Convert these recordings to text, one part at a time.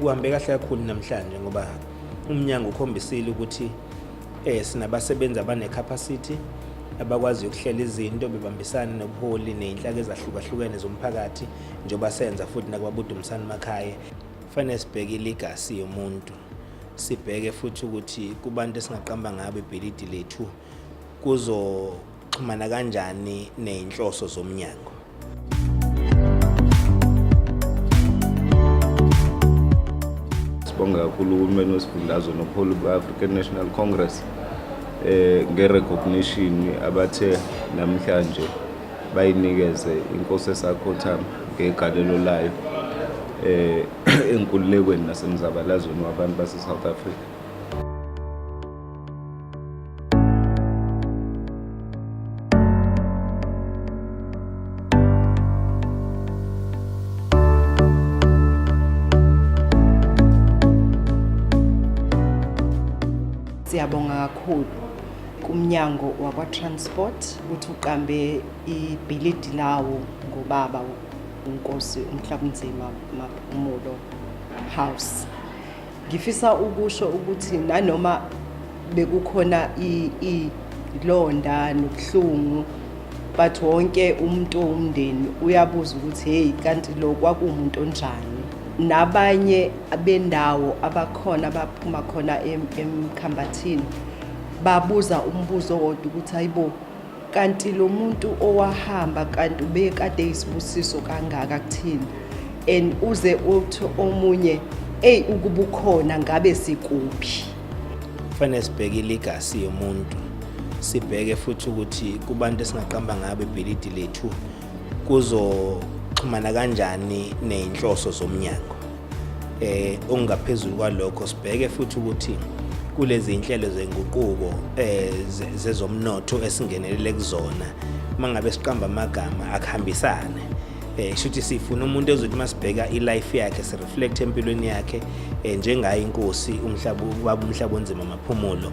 Kuhambe kahle kakhulu namhlanje ngoba umnyango ukhombisile ukuthi sinabasebenzi abane-capacity abakwazi ukuhlela izinto bebambisana nobuholi ney'nhlaka ezahlukahlukene zomphakathi njengoba senza futhi nakwabudumsana emakhaya. Kufanele sibheke iligasi yomuntu, sibheke futhi ukuthi kubantu esingaqamba ngabo ibhilidi lethu kuzoxhumana kanjani ney'nhloso zomnyango. Sibonga kakhulu uhulumeni wesifundazwe nobuholi bwe-African National Congress nge-recognition abathe namhlanje bayinikeze Inkosi esakhotama ngegalelo layo enkululekweni nasemzabalazweni wabantu base-South Africa. Siyabonga kakhulu kumnyango wakwa-transport ukuthi uqambe ibhilidi lawo ngobaba uNkosi Mhlabunzima Maphumulo House. Ngifisa ukusho ukuthi nanoma bekukhona ilonda nobuhlungu but wonke umuntu womndeni uyabuza ukuthi hey kanti lo kwakumuntu onjani. Nabanye abendawo abakhona baphuma khona emkhambathini babuza umbuzo wodwa ukuthi hayibo kanti lo muntu owahamba kanti ubekade isibusiso kangaka kuthini and uze uthi omunye ukubukhona ngabe sikuphi. Kufanele sibheke iligasi yomuntu, sibheke futhi ukuthi kubantu esingaqamba ngabo ibhilidi lethu kuzoxhumana kanjani ney'nhloso zomnyango. Ongaphezulu kwalokho sibheke futhi ukuthi kulezi zinhlelo zenguquko zezomnotho esingenelele kuzona mangabe siqamba amagama akuhambisane. Shuthi sifuna umuntu ezothi masibheka ilife yakhe sireflect empilweni yakhe njengayo Inkosi Mhlabunzima Maphumulo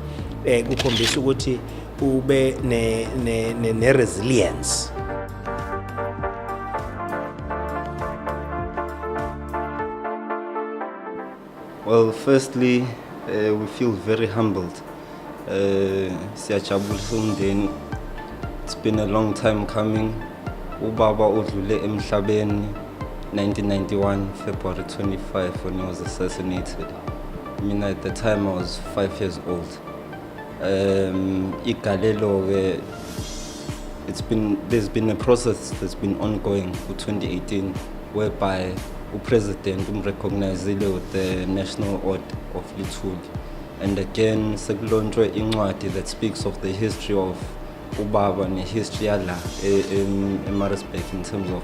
kukhombisa ukuthi ube ne resilience. Well, firstly, we feel very humbled. Siyajabulisa umndeni. It's been a long time coming. Ubaba udlule emhlabeni 1991 February 25 when he was assassinated. I mean, at the time I was 5 years old. Igalelo, there's been a process that's been ongoing for 2018 whereby uPresident umrecognizile with the National Order of Lithuli. And again, sekulonjwe incwadi that speaks of the history of ubaba and history yala eMaritzburg in terms of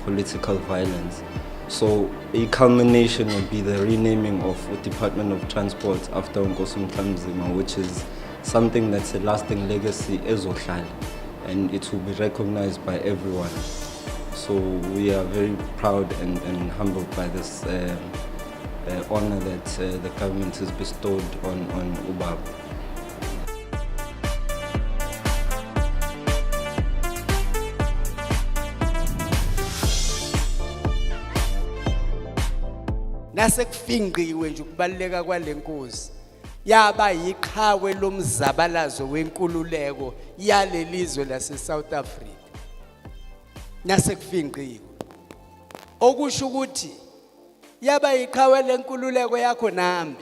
political violence. So a culmination will be the renaming of the Department of Transport after Inkosi Mhlabunzima, which is something that's a lasting legacy ezohlala, and it will be recognized by everyone. So we are very proud and humbled by this honor that the government has bestowed on ubaba. Nasekufingqiwe nje ukubaleka kwalenkosi yaba yiqhawe lomzabalazo wenkululeko yalelizwe lase-South Africa. Nasekufingqiwe okusho ukuthi yaba yiqhawe lenkululeko yakho nami.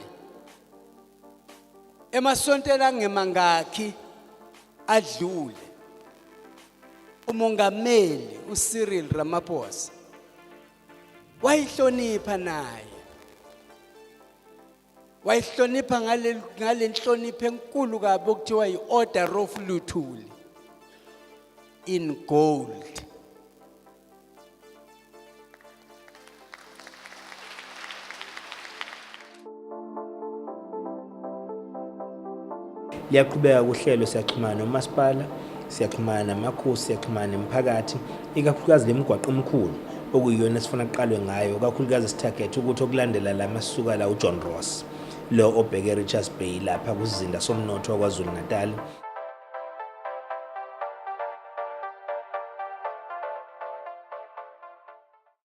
Emasontweni angemangakhi adlule umongameli uCyril Ramaphosa wayihlonipha naye, wayihlonipha ngale nhlonipho enkulu kabi okuthiwa yi-Order of Lithuli in gold. Liyaqhubeka kuhlelo, siyaxhumana nomasipala, siyaxhumana namakhosi, siyaxhumana nemphakathi, ikakhulukazi lemigwaqo emikhulu okuyiyona esifuna kuqalwe ngayo, kakhulukazi sitarget ukuthi okulandela la masuka la uJohn Ross lo obheke Richards Bay lapha kusizinda somnotho kwaZulu Natal.